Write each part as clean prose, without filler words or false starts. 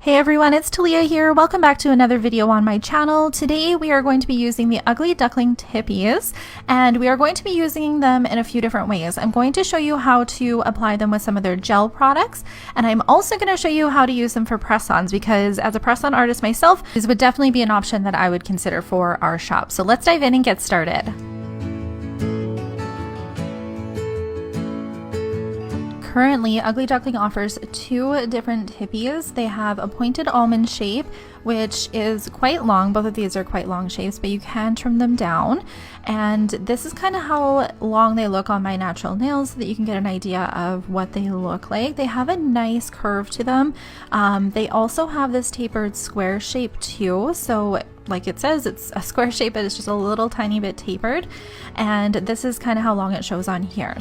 Hey everyone, it's Talia here. Welcome back to another video on my channel. Today we are going to be using the Ugly Duckling Tipeez, and we are going to be using them in a few different ways. I'm going to show you how to apply them with some of their gel products, and I'm also going to show you how to use them for press-ons, because as a press-on artist myself, this would definitely be an option that I would consider for our shop. So let's dive in and get started. Currently, Ugly Duckling offers two different Tipeez. They have a pointed almond shape, which is quite long. Both of these are quite long shapes, but you can trim them down. And this is kind of how long they look on my natural nails so that you can get an idea of what they look like. They have a nice curve to them. They also have this tapered square shape too. So like it says, it's a square shape, but it's just a little tiny bit tapered. And this is kind of how long it shows on here.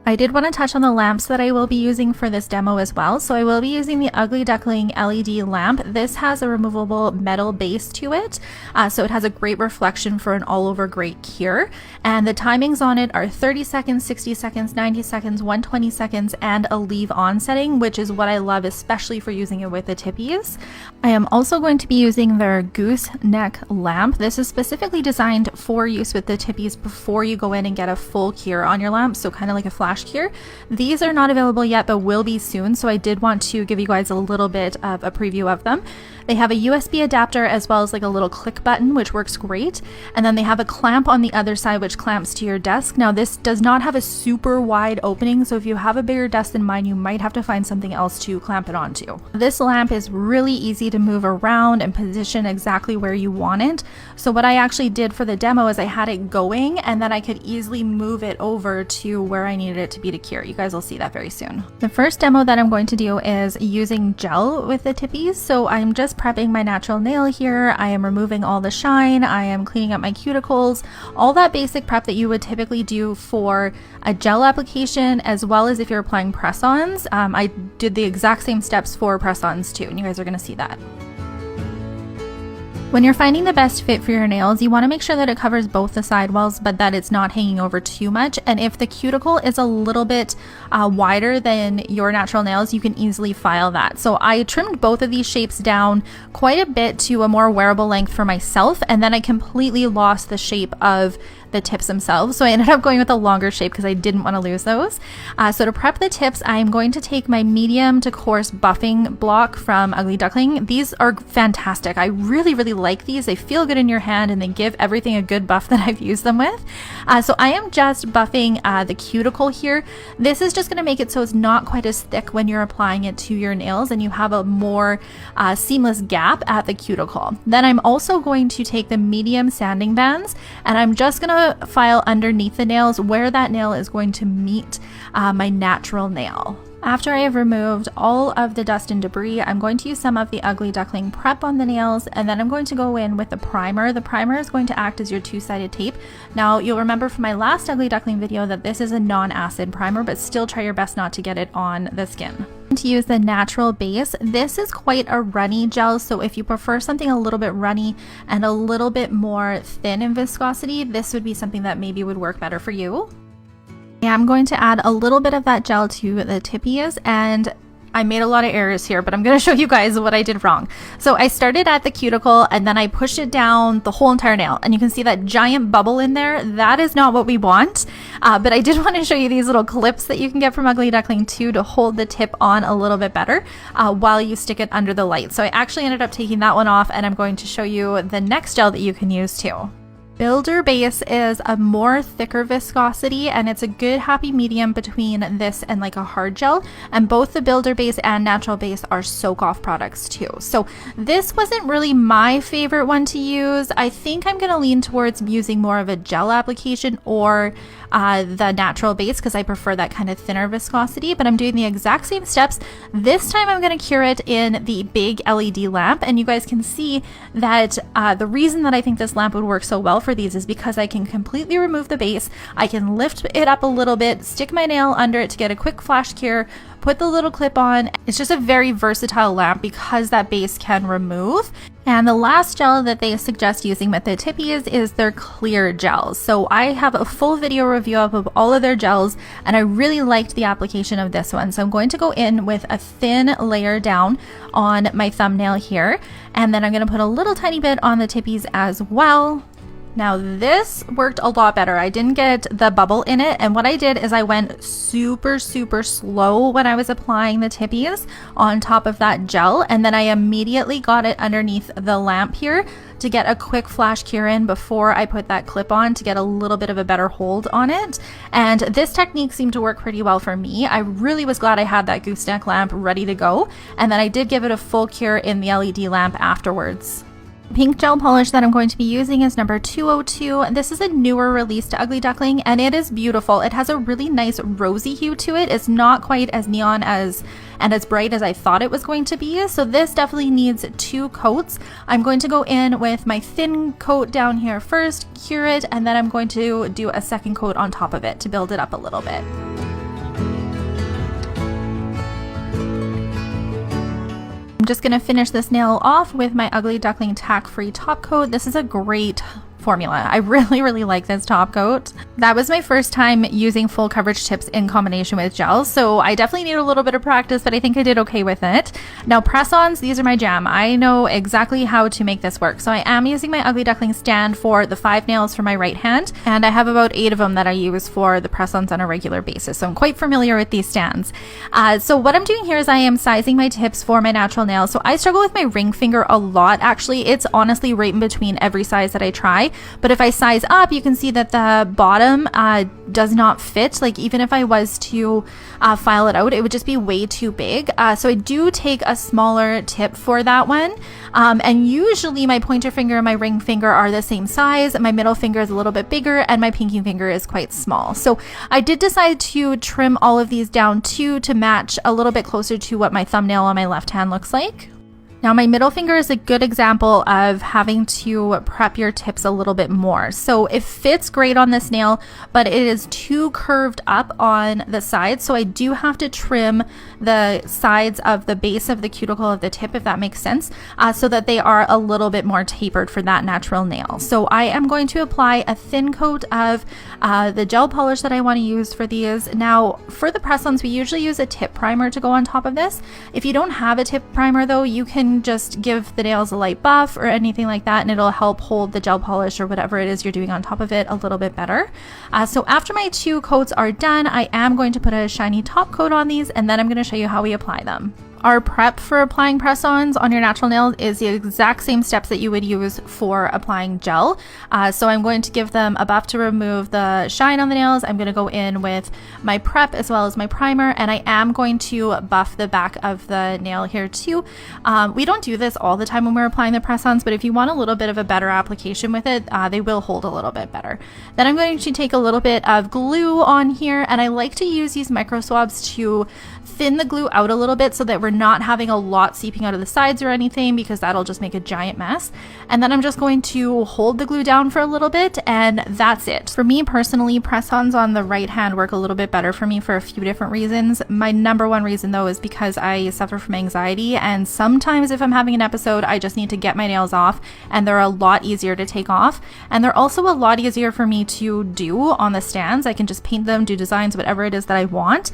I did want to touch on the lamps that I will be using for this demo as well. So I will be using the Ugly Duckling LED lamp. This has a removable metal base to it, so it has a great reflection for an all-over great cure. And the timings on it are 30 seconds, 60 seconds, 90 seconds, 120 seconds, and a leave on setting, which is what I love, especially for using it with the Tipeez. I am also going to be using their gooseneck lamp. This is specifically designed for use with the Tipeez before you go in and get a full cure on your lamp, so kind of like a flash cure. These are not available yet, but will be soon, so I did want to give you guys a little bit of a preview of them. They have a USB adapter as well as like a little click button, which works great. And then they have a clamp on the other side, which clamps to your desk. Now this does not have a super wide opening, so if you have a bigger desk than mine, you might have to find something else to clamp it onto. This lamp is really easy to move around and position exactly where you want it. So what I actually did for the demo is I had it going, and then I could easily move it over to where I needed it to be to cure. You guys will see that very soon. The first demo that I'm going to do is using gel with the Tipeez. So I'm just prepping my natural nail here. I am removing all the shine. I am cleaning up my cuticles, all that basic prep that you would typically do for a gel application, as well as if you're applying press-ons. I did the exact same steps for press-ons too, and you guys are going to see that. When you're finding the best fit for your nails, you want to make sure that it covers both the sidewalls, but that it's not hanging over too much. And if the cuticle is a little bit wider than your natural nails, you can easily file that. So I trimmed both of these shapes down quite a bit to a more wearable length for myself, and then I completely lost the shape of the tips themselves. So I ended up going with a longer shape because I didn't want to lose those. So to prep the tips, I'm going to take my medium to coarse buffing block from Ugly Duckling. These are fantastic. I really like these. They feel good in your hand and they give everything a good buff that I've used them with. So I am just buffing the cuticle here. This is just going to make it so it's not quite as thick when you're applying it to your nails, and you have a more seamless gap at the cuticle. Then I'm also going to take the medium sanding bands, and I'm just going to file underneath the nails where that nail is going to meet my natural nail. After I have removed all of the dust and debris, I'm going to use some of the Ugly Duckling prep on the nails, and then I'm going to go in with the primer. The primer is going to act as your two-sided tape. Now, you'll remember from my last Ugly Duckling video that this is a non-acid primer, but still try your best not to get it on the skin. To use the natural base, this is quite a runny gel, so if you prefer something a little bit runny and a little bit more thin in viscosity, this would be something that maybe would work better for you. I'm going to add a little bit of that gel to the Tipeez, and I made a lot of errors here, but I'm going to show you guys what I did wrong. So I started at the cuticle and then I pushed it down the whole entire nail, and you can see that giant bubble in there. That is not what we want, but I did want to show you these little clips that you can get from Ugly Duckling too to hold the tip on a little bit better while you stick it under the light. So I actually ended up taking that one off, and I'm going to show you the next gel that you can use too. Builder Base is a more thicker viscosity, and it's a good happy medium between this and like a hard gel, and both the Builder Base and Natural Base are soak off products too. So this wasn't really my favorite one to use. I think I'm going to lean towards using more of a gel application or the Natural Base, because I prefer that kind of thinner viscosity, but I'm doing the exact same steps. This time I'm going to cure it in the big LED lamp, and you guys can see that the reason that I think this lamp would work so well for these is because I can completely remove the base. I can lift it up a little bit, stick my nail under it to get a quick flash cure, put the little clip on. It's just a very versatile lamp because that base can remove. And the last gel that they suggest using with the Tipeez is their clear gels. So I have a full video review up of all of their gels, and I really liked the application of this one. So I'm going to go in with a thin layer down on my thumbnail here, and then I'm going to put a little tiny bit on the Tipeez as well. Now this worked a lot better. I didn't get the bubble in it, and what I did is I went super slow when I was applying the Tipeez on top of that gel, and then I immediately got it underneath the lamp here to get a quick flash cure in before I put that clip on to get a little bit of a better hold on it. And this technique seemed to work pretty well for me. I really was glad I had that gooseneck lamp ready to go, and then I did give it a full cure in the LED lamp afterwards. Pink gel polish that I'm going to be using is number 202. This is a newer release to Ugly Duckling, and it is beautiful. It has a really nice rosy hue to it. It's not quite as neon and as bright as I thought it was going to be, so this definitely needs 2 coats. I'm going to go in with my thin coat down here first, cure it, and then I'm going to do a second coat on top of it to build it up a little bit. I'm just going to finish this nail off with my Ugly Duckling tack-free top coat. This is a great formula. I really like this top coat. That was my first time using full coverage tips in combination with gels, so I definitely need a little bit of practice, but I think I did okay with it. Now press-ons, these are my jam. I know exactly how to make this work. So I am using my Ugly Duckling stand for the 5 nails for my right hand, and I have about 8 of them that I use for the press-ons on a regular basis, so I'm quite familiar with these stands. So what I'm doing here is I am sizing my tips for my natural nails. So I struggle with my ring finger a lot. Actually, it's honestly right in between every size that I try. But if I size up, you can see that the bottom does not fit. Like even if I was to file it out, it would just be way too big. So I do take a smaller tip for that one. And usually my pointer finger and my ring finger are the same size. My middle finger is a little bit bigger and my pinky finger is quite small. So I did decide to trim all of these down too to match a little bit closer to what my thumbnail on my left hand looks like. Now my middle finger is a good example of having to prep your tips a little bit more. So it fits great on this nail, but it is too curved up on the sides. So I do have to trim the sides of the base of the cuticle of the tip, if that makes sense, so that they are a little bit more tapered for that natural nail. So I am going to apply a thin coat of the gel polish that I want to use for these. Now for the press-ons, we usually use a tip primer to go on top of this. If you don't have a tip primer though, you can just give the nails a light buff or anything like that, and it'll help hold the gel polish or whatever it is you're doing on top of it a little bit better. So after my 2 coats are done, I am going to put a shiny top coat on these, and then I'm going to show you how we apply them. Our prep for applying press-ons on your natural nails is the exact same steps that you would use for applying gel. So I'm going to give them a buff to remove the shine on the nails. I'm going to go in with my prep as well as my primer, and I am going to buff the back of the nail here too. We don't do this all the time when we're applying the press-ons, but if you want a little bit of a better application with it, they will hold a little bit better. Then I'm going to take a little bit of glue on here, and I like to use these micro swabs to thin the glue out a little bit so that we're not having a lot seeping out of the sides or anything, because that'll just make a giant mess. And then I'm just going to hold the glue down for a little bit, and that's it. For me personally, press-ons on the right hand work a little bit better for me for a few different reasons. My number one reason though is because I suffer from anxiety, and sometimes if I'm having an episode, I just need to get my nails off, and they're a lot easier to take off. And they're also a lot easier for me to do on the stands. I can just paint them, do designs, whatever it is that I want.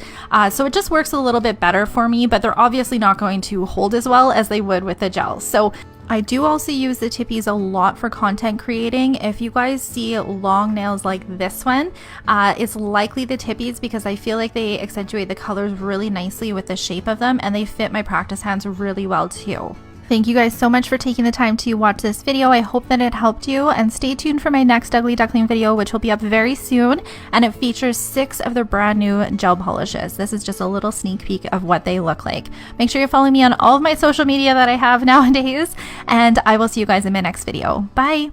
So it just works a little bit better for me, but they're obviously not going to hold as well as they would with the gels. So I do also use the Tipeez a lot for content creating. If you guys see long nails like this one, it's likely the Tipeez, because I feel like they accentuate the colors really nicely with the shape of them, and they fit my practice hands really well too. Thank you guys so much for taking the time to watch this video. I hope that it helped you, and stay tuned for my next Ugly Duckling video, which will be up very soon, and it features 6 of the brand new gel polishes. This is just a little sneak peek of what they look like. Make sure you follow me on all of my social media that I have nowadays, and I will see you guys in my next video. Bye!